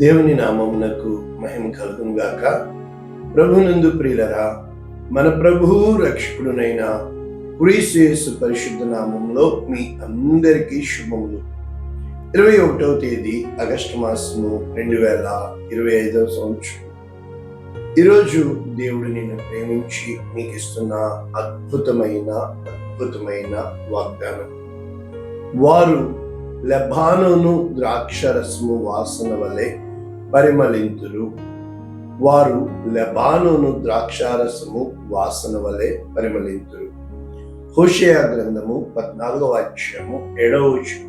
దేవుని నామమునకు మహిమ కలుగును గాక. ప్రభునందు ప్రియులరా, మన ప్రభువు రక్షకుడునైన క్రీస్తు యేసు పరిశుద్ధ నామంలో మీ అందరికీ శుభములు. 21వ తేదీ ఆగస్టు మాసము 2025వ సంవత్సరం. ఈరోజు దేవుడు నిన్ను ప్రేమించి నీకు ఇస్తున్న అద్భుతమైన వాగ్దానం. వారు లెబానోను ద్రాక్షరసము వాసన వలె పరిమళింతురు. వారు లెబానోను ద్రాక్షారసము వాసన వలె పరిమళింతురు. హోషేయ గ్రంథము 14వ అధ్యాయము 7వ వచనం.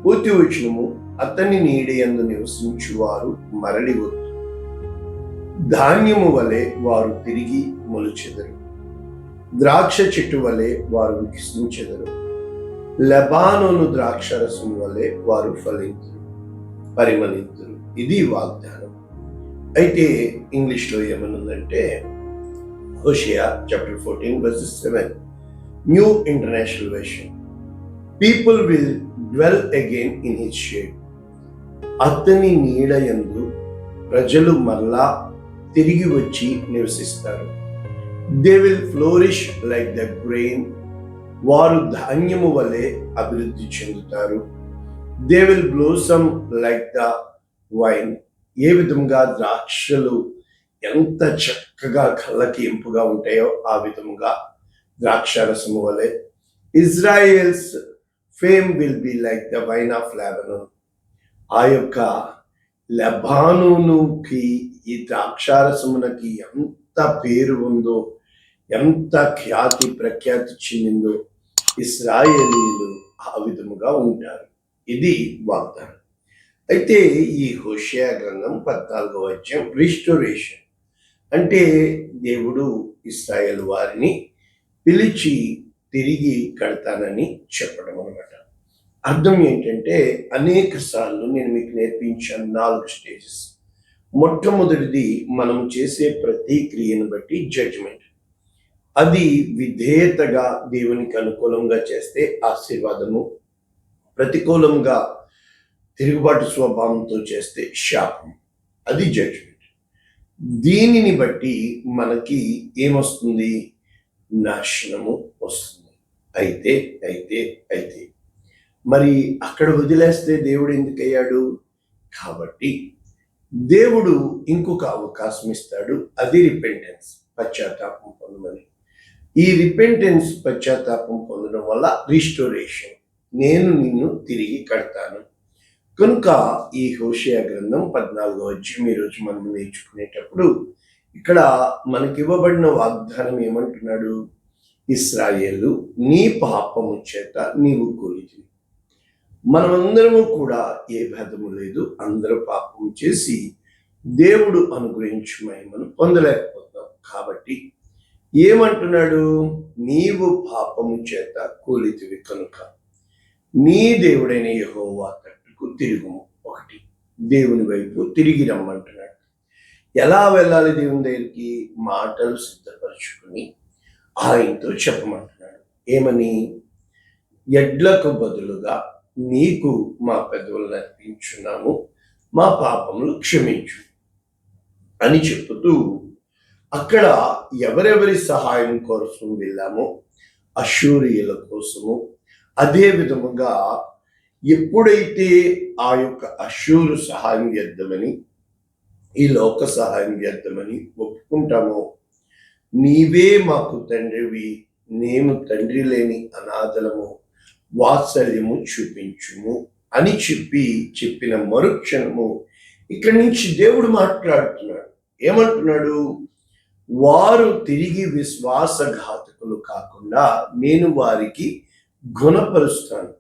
పూర్తి వచనము, అతని నీడయందు నివసించువారు మరలి వద్దు, ధాన్యము వలె వారు తిరిగి మొలిచెదరు, ద్రాక్ష చెట్టు వలె వారు వికసించెదరు, లెబానోను ద్రాక్షరసం వలె వారు ఫలింతురు, పరిమళింతురు. ఇది వాగ్దానం. అయితే ఇంగ్లీష్లో ఏమనుందంటే, Hosea chapter 14 verses 7, New International Version. People will dwell again in his shade. అతని నీడయందు ప్రజలు మరలా తిరిగి వచ్చి నివసిస్తారు. They will flourish like the grain. వారు ధాన్యము వలె అభివృద్ధి చెందుతారు. They will blossom like the vine. ఏ విధంగా ద్రాక్షలు ఎంత చక్కగా కళ్ళకి ఇంపుగా ఉంటాయో ఆ విధముగా ద్రాక్షరసము వలె. Israel's fame will be like the wine of Lebanon. ఆ యొక్క లెబానోనుకి, ఈ ద్రాక్షారసమునకి ఎంత పేరు ఉందో, ఎంత ఖ్యాతి ప్రఖ్యాతి చెందిందో, ఇశ్రాయేలీలు ఆ విధముగా ఉంటారు. ఇది వాగ్దానం. అయితే ఈ హోషేయ గ్రంథం 14వ అధ్యాయం రిస్టోరేషన్ అంటే దేవుడు ఇశ్రాయేలు వారిని పిలిచి తిరిగి కడతానని చెప్పడం అన్నమాట. అర్థం ఏంటంటే, అనేక సార్లు నేను మీకు నేర్పించాను 4 స్టేజెస్. మొట్టమొదటిది, మనం చేసే ప్రతి క్రియను బట్టి జడ్జిమెంట్. అది విధేయతగా దేవునికి అనుకూలంగా చేస్తే ఆశీర్వాదము, ప్రతికూలంగా తిరుగుబాటు స్వభావంతో చేస్తే శాపం. అది జడ్జిమెంట్. దీనిని బట్టి మనకి ఏమొస్తుంది? నాశనము వస్తుంది. అయితే మరి అక్కడ వదిలేస్తే దేవుడు ఎందుకయ్యాడు? కాబట్టి దేవుడు ఇంకొక అవకాశం ఇస్తాడు. అది రిపెంటెన్స్, పశ్చాత్తాపం పొందమని. ఈ రిపెంటెన్స్, పశ్చాత్తాపం పొందడం వల్ల రిస్టోరేషన్, నేను నిన్ను తిరిగి కడతాను. కనుక ఈ హోషేయ గ్రంథం 14వ అధ్యాయం ఈరోజు మనం నేర్చుకునేటప్పుడు ఇక్కడ మనకివ్వబడిన వాగ్దానం ఏమంటున్నాడు? ఇశ్రాయేలు, నీ పాపము చేత నీవు కూలితివి. మనమందరము కూడా ఏ భేదము లేదు, అందరూ పాపం చేసి దేవుడు అనుగ్రహించు మహిమను పొందలేకపోతాం. కాబట్టి ఏమంటున్నాడు? నీవు పాపము చేత కూలితివి కనుక నీ దేవుడైన యెహోవా తట్టుకు తిరుగుము. ఒకటి, దేవుని వైపు తిరిగి రమ్మంటున్నాడు. ఎలా వెళ్ళాలి దేవుని దగ్గరికి? మాటలు సిద్ధపరచుకుని ఆయనతో చెప్పమంటున్నాడు. ఏమని? ఎడ్లకు బదులుగా నీకు మా పెదవులను అర్పించున్నాము, మా పాపములు క్షమించు అని చెబుతూ, అక్కడ ఎవరెవరి సహాయం కోసం వెళ్ళామో, అష్షూరీయుల కోసము, అదే విధముగా ఎప్పుడైతే ఆ యొక్క అష్షూరు సహాయం చేద్దామని, ఈ లోక సహాయం చేద్దామని ఒప్పుకుంటామో, నీవే మాకు తండ్రివి, మేము తండ్రి లేని అనాథలము, వాత్సల్యము చూపించుము అని చెప్పిన మరుక్షణము ఇక్కడి నుంచి దేవుడు మాట్లాడుతున్నాడు. ఏమంటున్నాడు? వారు తిరిగి విశ్వాసఘాతకులు కాకుండా నేను వారికి గుణపరుస్తాను.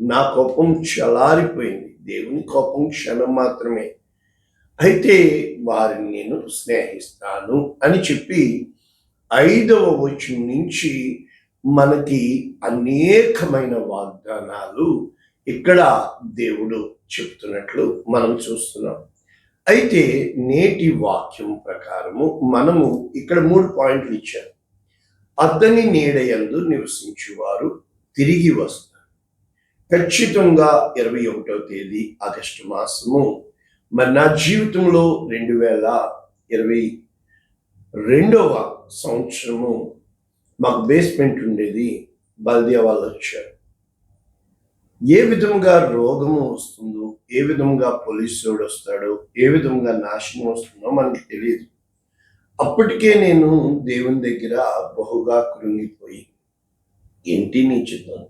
నా కోపం చలారిపోయింది. దేవుని కోపం క్షణం మాత్రమే. అయితే వారిని నేను స్నేహిస్తాను అని చెప్పి 5వ వచనం నుంచి మనకి అనేకమైన వాగ్దానాలు ఇక్కడ దేవుడు చెప్తున్నట్లు మనం చూస్తున్నాం. అయితే నేటి వాక్యం ప్రకారము మనము ఇక్కడ 3 పాయింట్లు ఇచ్చారు. అతని నీడయందు నివసించువారు తిరిగి వస్తారు. ఖచ్చితంగా 21వ తేదీ ఆగస్టు మాసము మరి నా జీవితంలో 2022వ సంవత్సరము మాకు బేస్మెంట్ ఉండేది. బల్దియా వాళ్ళు వచ్చారు. ఏ విధముగా రోగము వస్తుందో, ఏ విధముగా పోలీసుడు వస్తాడో, ఏ విధముగా నాశనం వస్తుందో మనకి తెలియదు. అప్పటికే నేను దేవుని దగ్గర బహుగా కృంగిపోయి, ఏంటి నీ చిత్తం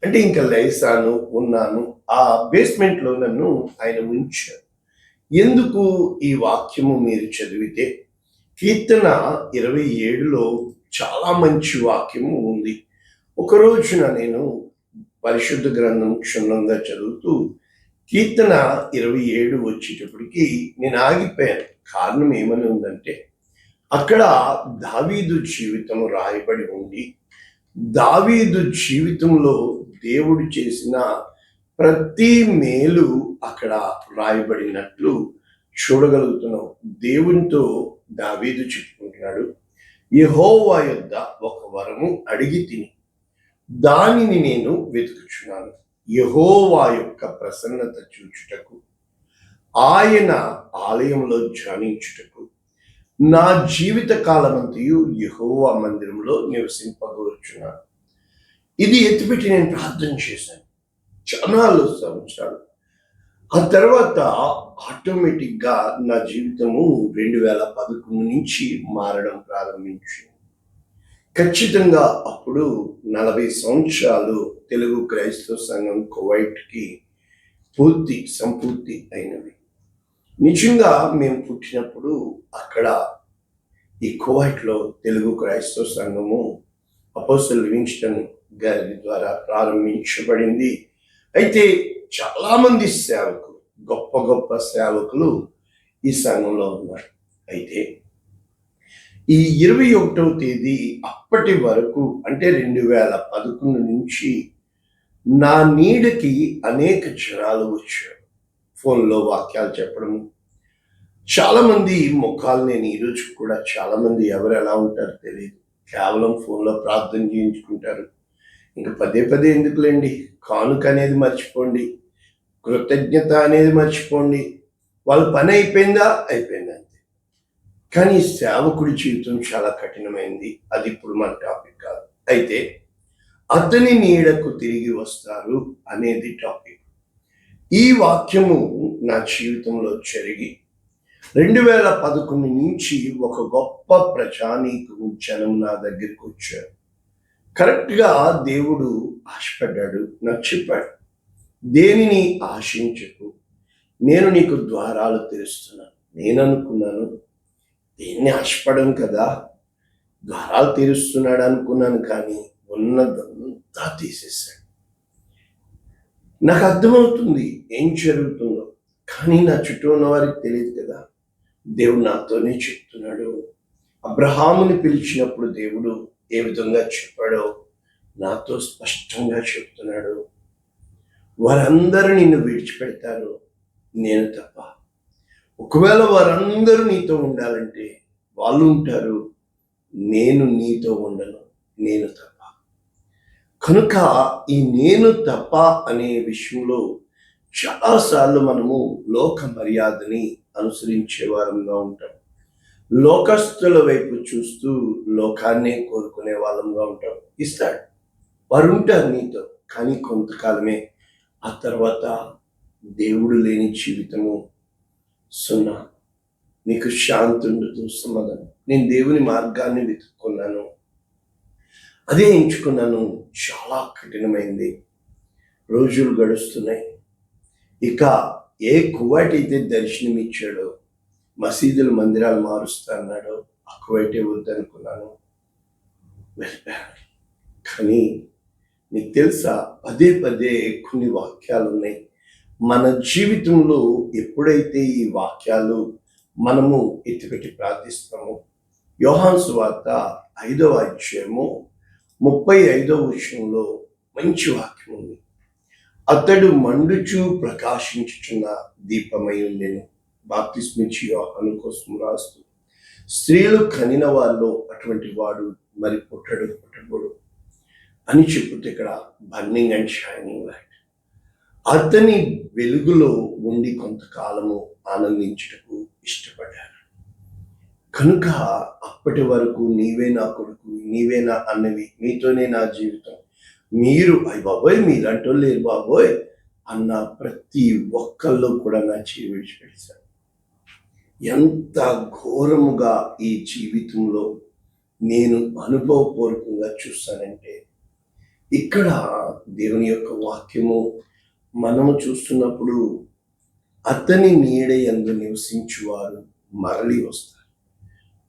అంటే ఇంకా లేసాను, ఉన్నాను. ఆ బేస్మెంట్లో నన్ను ఆయన ఉంచారు. ఎందుకు ఈ వాక్యము మీరు చదివితే కీర్తన 27లో చాలా మంచి వాక్యము ఉంది. ఒక రోజున నేను పరిశుద్ధ గ్రంథం క్షుణ్ణంగా చదువుతూ కీర్తన 27 వచ్చేటప్పటికి నేను ఆగిపోయాను. కారణం ఏమని ఉందంటే అక్కడ దావీదు జీవితం రాయబడి ఉంది. దావీదు జీవితంలో దేవుడు చేసిన ప్రతి మేలు అక్కడ రాయబడినట్లు చూడగలుగుతున్నాం. దేవునితో దావీదు చెప్పుకుంటున్నాడు, యెహోవా యొద్ద ఒక వరము అడిగి తిని దానిని నేను వెతుకుచున్నాను. యెహోవా యొక్క ప్రసన్నత చూచుటకు, ఆయన ఆలయంలో ధ్యానించుటకు, నా జీవిత కాలమంతయు యెహోవా మందిరంలో నివసింపగోరుచున్నాను. ఇది ఎత్తిపెట్టి నేను ప్రార్థన చేశాను చాలా సంవత్సరాలు. ఆ తర్వాత ఆటోమేటిక్గా నా జీవితము 2011 నుంచి మారడం ప్రారంభించింది. ఖచ్చితంగా అప్పుడు 40 సంవత్సరాలు తెలుగు క్రైస్తవ సంఘం కువైట్కి సంపూర్తి అయినవి. నిజంగా మేము పుట్టినప్పుడు అక్కడ ఈ కువైట్లో తెలుగు క్రైస్తవ సంఘము అపోస్తలు లివింగ్స్టన్ గారి ద్వారా ప్రారంభించబడింది. అయితే చాలామంది సేవకులు, గొప్ప గొప్ప సేవకులు ఈ సంఘంలో ఉన్నారు. అయితే ఈ 21వ తేదీ అప్పటి వరకు అంటే 2011 నుంచి నా నీడకి అనేక జనాలు వచ్చారు. ఫోన్లో వాక్యాలు చెప్పడము. చాలామంది ముఖాలు నేను ఈరోజు కూడా చాలామంది ఎవరు ఎలా ఉంటారో తెలియదు. కేవలం ఫోన్లో ప్రార్థన చేయించుకుంటారు. ఇంకా పదే పదే ఎందుకులేండి, కానుక అనేది మర్చిపోండి, కృతజ్ఞత అనేది మర్చిపోండి. వాళ్ళ పని అయిపోయిందా అయిపోయింది అంతే. కానీ సేవకుడి జీవితం చాలా కఠినమైంది. అది ఇప్పుడు మన టాపిక్ కాదు. అయితే అతని నీడకు తిరిగి వస్తారు అనేది టాపిక్. ఈ వాక్యము నా జీవితంలో జరిగి 2011 నుంచి ఒక గొప్ప ప్రజానీకం జనం నా దగ్గరికి వచ్చారు. కరెక్ట్గా దేవుడు ఆశపడ్డాడు, నాకు చెప్పాడు, దేనిని ఆశించకు, నేను నీకు ద్వారాలు తెరుస్తున్నాను. నేను అనుకున్నాను, దేన్ని ఆశపడను కదా, ద్వారాలు తెరుస్తున్నాడు అనుకున్నాను. కానీ ఉన్నదంతా తీసేశాడు. నాకు అర్థమవుతుంది ఏం జరుగుతుందో, కానీ నా చుట్టూ ఉన్న వారికి తెలియదు కదా. దేవుడు నాతోనే చెప్తున్నాడు. అబ్రహాముని పిలిచినప్పుడు దేవుడు ఏ విధంగా చెప్పాడో నాతో స్పష్టంగా చెప్తున్నాడు. వారందరూ నిన్ను విడిచిపెడతారు, నేను తప్ప. ఒకవేళ వారందరూ నీతో ఉండాలంటే వాళ్ళు ఉంటారు, నేను నీతో ఉండను, నేను తప్ప. కనుక ఈ నేను తప్ప అనే విషయంలో చాలాసార్లు మనము లోక మర్యాదని అనుసరించే వారంగా ఉంటాం. లోకస్తుల వైపు చూస్తూ లోకాన్నే కోరుకునే వాళ్ళంగా ఉంటాం. ఇస్తాడు, వారు ఉంటారు నీతో, కానీ కొంతకాలమే. ఆ తర్వాత దేవుడు లేని జీవితము సున్నా. నీకు శాంతి ఉండదు, సమాధానం. నేను దేవుని మార్గాన్ని వెతుక్కున్నాను, అదే ఎంచుకున్నాను. చాలా కఠినమైంది. రోజులు గడుస్తున్నాయి. ఇక ఏ కువైట్ అయితే దర్శనం ఇచ్చాడో, మసీదులు మందిరాలు మారుస్తా అన్నాడో, ఆ కువైటే వద్దనుకున్నాను, వెళ్ళిపోయాను. కానీ నీకు తెలుసా, పదే పదే కొన్ని వాక్యాలు ఉన్నాయి మన జీవితంలో. ఎప్పుడైతే ఈ వాక్యాలు మనము ఎత్తిపెట్టి ప్రార్థిస్తామో, యోహాను సువార్త 5వ అధ్యాయము 35వ వచనంలో మంచి వాక్యం ఉంది. అతడు మండుచు ప్రకాశించుచున్న దీపమై ఉండెను. బాప్తిస్మిచ్చి యోహాను కోసం రాస్తూ, స్త్రీలు కనిన వారిలో అటువంటి వాడు మరి పుట్టడు అని చెప్పుతే ఇక్కడ బర్నింగ్ అండ్ షైనింగ్ లైట్. అతని వెలుగులో ఉండి కొంతకాలము ఆనందించుటకు ఇష్టపడ్డాను. కనుక అప్పటి వరకు నీవే నా కొడుకు, నీవే నా అన్నవి, మీతోనే నా జీవితం, మీరు అయ్య బాబోయ్ మీలాంటి వాళ్ళు లేరు బాబోయ్ అన్న ప్రతి ఒక్కళ్ళు కూడా నా చేయి విడిచిపెట్టారు. ఎంత ఘోరముగా ఈ జీవితంలో నేను అనుభవపూర్వకంగా చూస్తానంటే, ఇక్కడ దేవుని యొక్క వాక్యము మనము చూస్తున్నప్పుడు, అతని నీడ యందు నివసించువారు మరలి వస్తారు,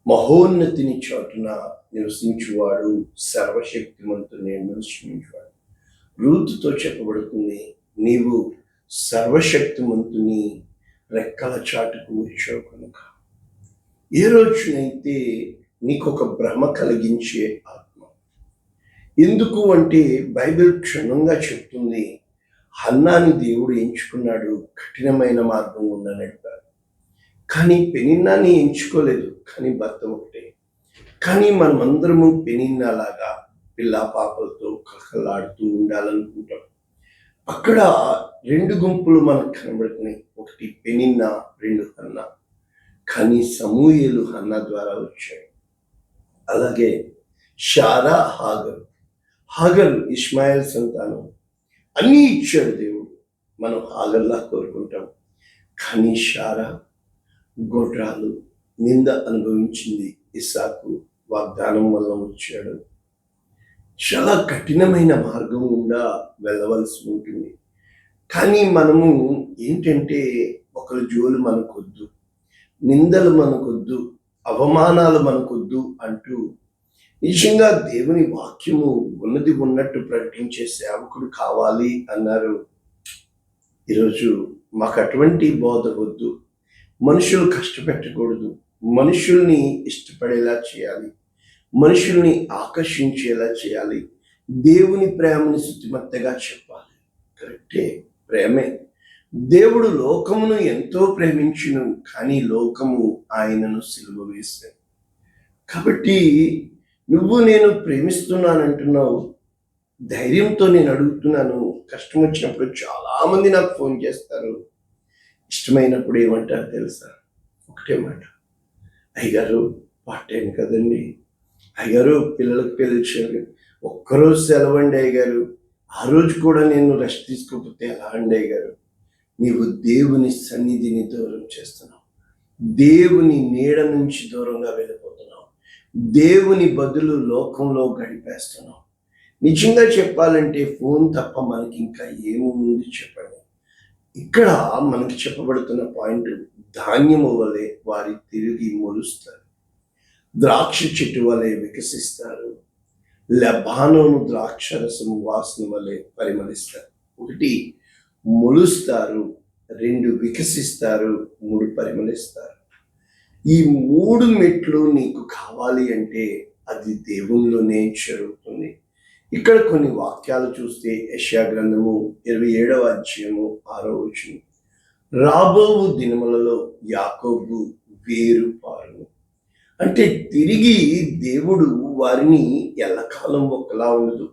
మహోన్నతిని చాటున నివసించువాడు సర్వశక్తిమంతుని నివసించువాడు. రూతుతో చెప్పబడుతుంది, నీవు సర్వశక్తిమంతుని రెక్కల చాటుకు వచ్చావు కనుక. ఏ రోజునైతే నీకు ఒక భ్రమ కలిగించే ఆత్మ, ఎందుకు అంటే బైబిల్ క్షుణ్ణంగా చెప్తుంది, హన్నాని దేవుడు ఎంచుకున్నాడు, కఠినమైన మార్గం గుండా నడిపారు. కానీ పెనిన్నాని ఎంచుకోలేదు, కానీ భర్త ఒకటే. కానీ మనమందరము పెనిన్నాలాగా పిల్ల పాపలతో కలకలాడుతూ ఉండాలనుకుంటాం. అక్కడ రెండు గుంపులు మనకు కనబడుతున్నాయి, ఒకటి పెనిన్నా, రెండు హన్నా. కానీ సమూయేలు హన్నా ద్వారా వచ్చాడు. అలాగే షారా, హాగర్ ఇష్మాయిల్ సంతానం. అన్నీ ఇచ్చాడు దేవుడు, మనం హాగర్లా కోరుకుంటాం. కానీ షారా గొడ్రాలు, నింద అనుభవించింది. ఇస్సాకు వాగ్దానం వల్ల వచ్చాడు. చాలా కఠినమైన మార్గం గుండా వెళ్ళవలసి ఉంటుంది. కానీ మనము ఏంటంటే, ఒకరి జోలు మనకొద్దు, నిందలు మనకొద్దు, అవమానాలు మనకొద్దు అంటూ నిజంగా దేవుని వాక్యము ఉన్నది ఉన్నట్టు ప్రకటించే సేవకుడు కావాలి అన్నారు. ఈరోజు మాకు అటువంటి బోధ వద్దు. మనుషులు కష్టపెట్టకూడదు, మనుషుల్ని ఇష్టపడేలా చేయాలి, మనుషుల్ని ఆకర్షించేలా చేయాలి, దేవుని ప్రేమని శుతిమెత్తగా చెప్పాలి. కరెక్టే, ప్రేమే. దేవుడు లోకమును ఎంతో ప్రేమించును, కానీ లోకము ఆయనను సిలువ వేశాడు. కాబట్టి నువ్వు నేను ప్రేమిస్తున్నానంటున్నావు, ధైర్యంతో నేను అడుగుతున్నాను. కష్టం వచ్చినప్పుడు చాలా మంది నాకు ఫోన్ చేస్తారు, ఇష్టమైనప్పుడు ఏమంటారు తెలుసా? ఒకటే మాట, అయ్యగారు పార్ట్ టైం కదండి, అయ్యగారు పిల్లలకు పిలిచారు, ఒక్కరోజు సెలవండి అయ్యగారు, ఆ రోజు కూడా నేను రెస్ట్ తీసుకోకపోతే ఎలా అండి అయ్యగారు? నీవు దేవుని సన్నిధిని దూరం చేస్తున్నావు, దేవుని నీడ నుంచి దూరంగా వెళ్ళిపోతున్నావు, దేవుని బదులు లోకంలో గడిపేస్తున్నావు. నిజంగా చెప్పాలంటే ఫోన్ తప్ప మనకి ఇంకా ఏముంది చెప్పండి. ఇక్కడ మనకి చెప్పబడుతున్న పాయింట్, ధాన్యము వలె వారి తిరిగి మొలుస్తారు, ద్రాక్ష చెట్టు వలె వికసిస్తారు, లెబానోను ద్రాక్షరసం వాసన వలె పరిమళిస్తారు. ఒకటి మొలుస్తారు, రెండు వికసిస్తారు, మూడు పరిమళిస్తారు. ఈ మూడు మెట్లు నీకు కావాలి అంటే అది దేవునిలోనే జరుగుతుంది. ఇక్కడ కొన్ని వాక్యాలు చూస్తే, యెషయా గ్రంథము 27వ అధ్యాయము 6వ వచనం, రాబో దినములలో యాకోబు వేరు పారును. అంటే తిరిగి దేవుడు వారిని ఎల్లకాలం ఒకలా ఉండదు,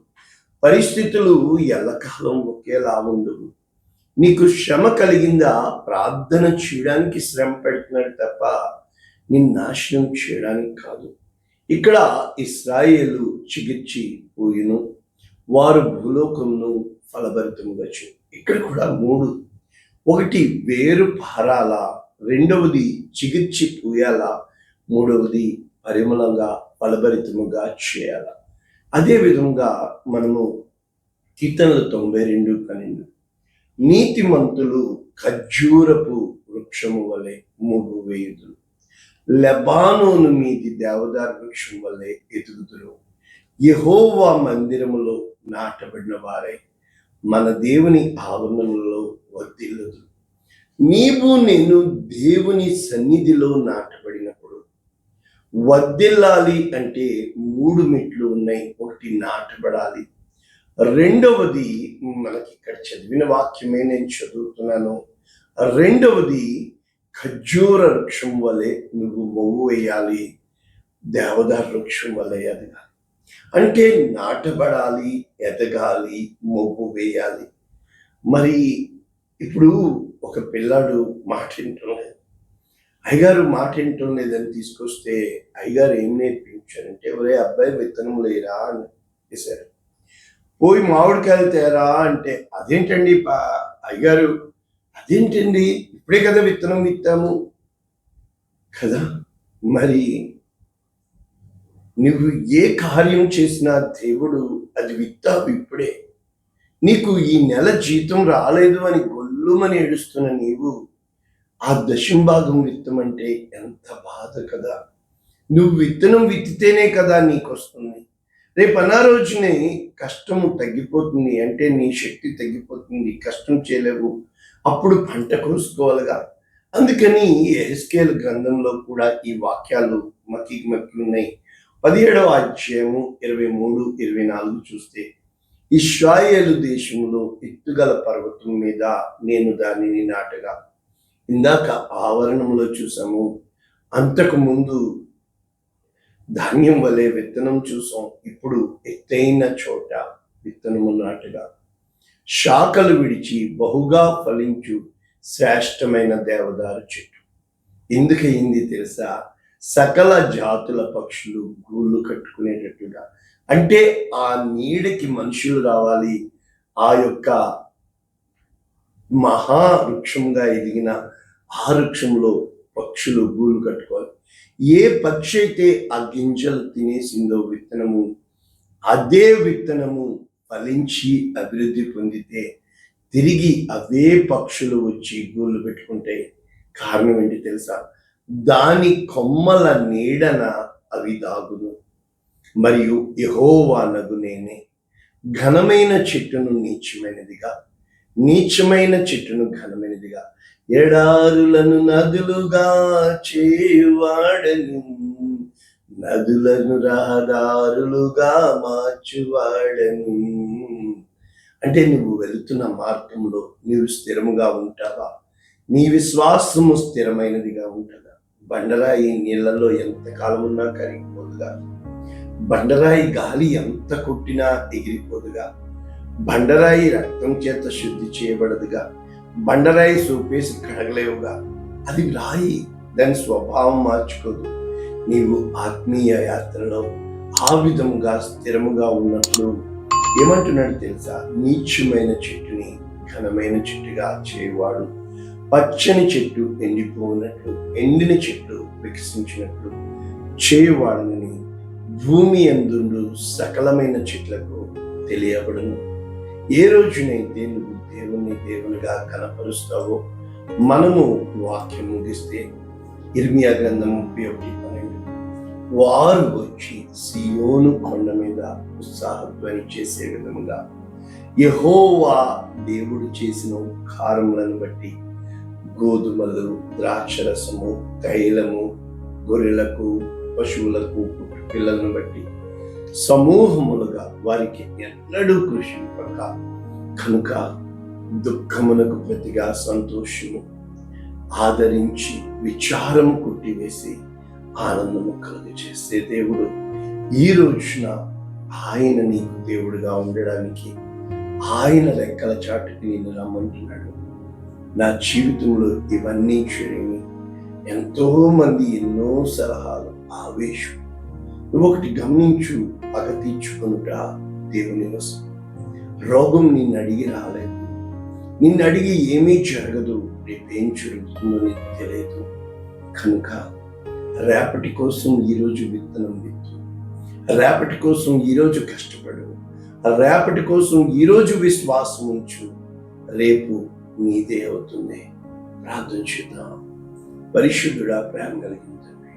పరిస్థితులు ఎల్లకాలం ఒకేలా ఉండవు. నీకు శ్రమ కలిగిందా, ప్రార్థన చేయడానికి శ్రమ పెడుతున్నాడు తప్ప నిన్ను నాశనం చేయడానికి కాదు. ఇక్కడ ఇశ్రాయేలు చిగిర్చి పోయిను, వారు భూలోకమును ఫలభరితముగా చేయు. ఇక్కడ కూడా మూడు, ఒకటి వేరు పారాల, రెండవది చిగిర్చి పూయాల, మూడవది పరిమళంగా ఫలభరితముగా చేయాల. అదే విధంగా మనము కీర్తనలు 92:12, నీతిమంతులు ఖర్జూరపు వృక్షము వలె మూగు వేయుదురు, లెబానోను మీది దేవదారు వృక్షం వలె ఎదుగుదురు, యెహోవా మందిరములో నాటబడిన వారే మన దేవుని ఆవరణలో వర్ధిల్లుదురు. నీవు నేను దేవుని సన్నిధిలో నాటబడినప్పుడు వర్ధిల్లాలి అంటే మూడు మెట్లు ఉన్నాయి. ఒకటి నాటబడాలి, రెండవది మనకి ఇక్కడ చదివిన వాక్యమే నేను చదువుతున్నాను, రెండవది ఖర్జూర వృక్షం వలె నువ్వు మొవ్వు వేయాలి, దేవదారు వృక్షం వలె ఎదగాలి. అంటే నాటబడాలి, ఎదగాలి, మొవ్వు వేయాలి. మరి ఇప్పుడు ఒక పిల్లాడు మాట వింటం లేదు, అయ్యగారు మాట వింటం లేదని తీసుకొస్తే అయ్యగారు ఏం నేర్పించారంటే, ఒరే అబ్బాయి విత్తనం లేరా అని చేశారు. పోయి మామిడికాయలు తేరా అంటే, అదేంటండి అయ్యగారు, అదేంటండి ఇప్పుడే కదా విత్తనం విత్తాము కదా. మరి నువ్వు ఏ కార్యం చేసినా దేవుడు అది విత్తావు ఇప్పుడే. నీకు ఈ నెల జీతం రాలేదు అని గొల్లుమని ఏడుస్తున్న నీవు ఆ దశంభాగం విత్తమంటే ఎంత బాధ కదా. నువ్వు విత్తనం విత్తితేనే కదా నీకు వస్తుంది. రేపు అనారోజునే కష్టము తగ్గిపోతుంది, అంటే నీ శక్తి తగ్గిపోతుంది, కష్టం చేయలేవు, అప్పుడు పంట కోసుకోవాలిగా. అందుకని యెహెజ్కేలు గ్రంథంలో కూడా ఈ వాక్యాలు మక్కి ఉన్నాయి. 17వ అధ్యాయము 23, 24 చూస్తే, ఇశ్రాయేలు దేశంలో ఎత్తుగల పర్వతం మీద నేను దానిని నాటగా. ఇందాక ఆవరణంలో చూసాము, అంతకు ముందు ధాన్యం వలె విత్తనం చూసాం, ఇప్పుడు ఎత్తైన చోట విత్తనము నాటగా. శాఖలు విడిచి బహుగా ఫలించు శ్రేష్టమైన దేవదారు చెట్టు. ఎందుకయింది తెలుసా? సకల జాతుల పక్షులు గూళ్ళు కట్టుకునేటట్టుగా. అంటే ఆ నీడకి మనుషులు రావాలి, ఆ యొక్క మహావృక్షంగా ఎదిగిన ఆ వృక్షంలో పక్షులు గూళ్ళు కట్టుకోవాలి. ఏ పక్షి అయితే ఆ గింజలు తినేసిందో విత్తనము, అదే విత్తనము ఫలించి అభివృద్ధి పొందితే తిరిగి అవే పక్షులు వచ్చి గూళ్ళు పెట్టుకుంటాయి. కారణం ఏంటి తెలుసా? దాని కొమ్మల నీడన అవి దాగును. మరియు యెహోవా నగు నేనే ఘనమైన చెట్టును నీచమైనదిగా, నీచమైన చెట్టును ఘనమైనదిగా, ఎడారులను నదులుగా చేయువాడను, నదులను రహదారులుగా మార్చువాడను. అంటే నువ్వు వెళుతున్న మార్గంలో నీవు స్థిరముగా ఉంటావా? నీ విశ్వాసము స్థిరమైనదిగా ఉంటుందా? బండరాయి నీళ్ళలో ఎంతకాలం ఉన్నా కరిగిపోదుగా. బండరాయి గాలి ఎంత కొట్టినా ఎగిరిపోదుగా. బండరాయి రక్తం చేత శుద్ధి చేయబడదుగా. బండరాయి సోపేసి కడగలేవుగా. అది రాయి, దాని స్వభావం మార్చుకోదు. నీవు ఆత్మీయ యాత్రలో ఆ విధముగా స్థిరముగా ఉన్నట్లు ఏమంటున్నాడు తెలుసా? నీచమైన చెట్టుని ఘనమైన చెట్టుగా చేయవాడు. పచ్చని చెట్టు ఎండిపోయినట్లు, ఎండిన చెట్టు వికసించినట్లు చేయవాడనని భూమి యందుండు సకలమైన చెట్లకు తెలియబడును. ఏ రోజునైతే నువ్వు దేవుణ్ణి దేవునిగా కనపరుస్తావో, మనము వాక్యం ముగిస్తే ఇర్మియా గ్రంథం 31:12, వారు వచ్చి సియోను కొండ మీద ఉత్సాహధ్వని చేసే విధముగా యెహోవా దేవుడు చేసిన ఉపకారములను బట్టి గోధుమలు, ద్రాక్షరసము, తైలము, గొర్రెలకు, పశువులకు పిల్లలను బట్టి సమూహములుగా వారికి ఎన్నడూ కృషింపక కనుక దుఃఖమునకు ప్రతిగా సంతోషము ఆదరించి విచారము కొట్టివేసి ఆనందము కలుగ చేసే దేవుడు ఈ రోజున ఆయన నీకు దేవుడుగా ఉండడానికి ఆయన రెక్కల చాటుకి నేను రమ్మంటున్నాడు. నా జీవితంలో ఇవన్నీ క్షణిని ఎంతో మంది ఎన్నో సలహాలు, ఆవేశం. నువ్వు ఒకటి గమనించు, పగ తీర్చుకొనుట దేవుని వశం. రోగం నిన్ను అడిగి రాలేదు, నిన్ను అడిగి ఏమీ జరగదు, రేపేం జరుగుతుందో నీకు తెలియదు. కనుక రేపటి కోసం ఈరోజు విత్తనం విత్తు, రేపటి కోసం ఈరోజు కష్టపడు, రేపటి కోసం ఈరోజు విశ్వాసం ఉంచు, రేపు నీదే అవుతుంది. ప్రార్థన చేద్దాం. పరిశుద్ధుడా, ప్రేమ కలిగిన తండ్రి,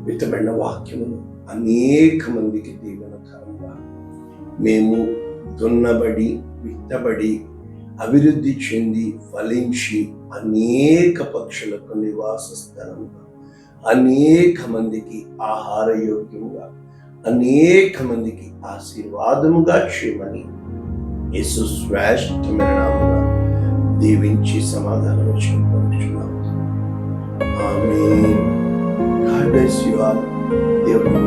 విత్తబడిన వాక్యమును అనేక మందికి దీవెనకరంగా మేము దున్నబడి, విత్తబడి, అభివృద్ధి చెంది, ఫలించి అనేక పక్షులకు నివాస స్థలంగా, అనేక మందికి ఆహార యోగ్యంగా, అనేక మందికి ఆశీర్వాదముగా చేయమని యేసు శ్రేష్టమైన నామమున దీవించి సమాధానం చూపుతున్నాము. ఆమేన్. God bless you all. దేవుడు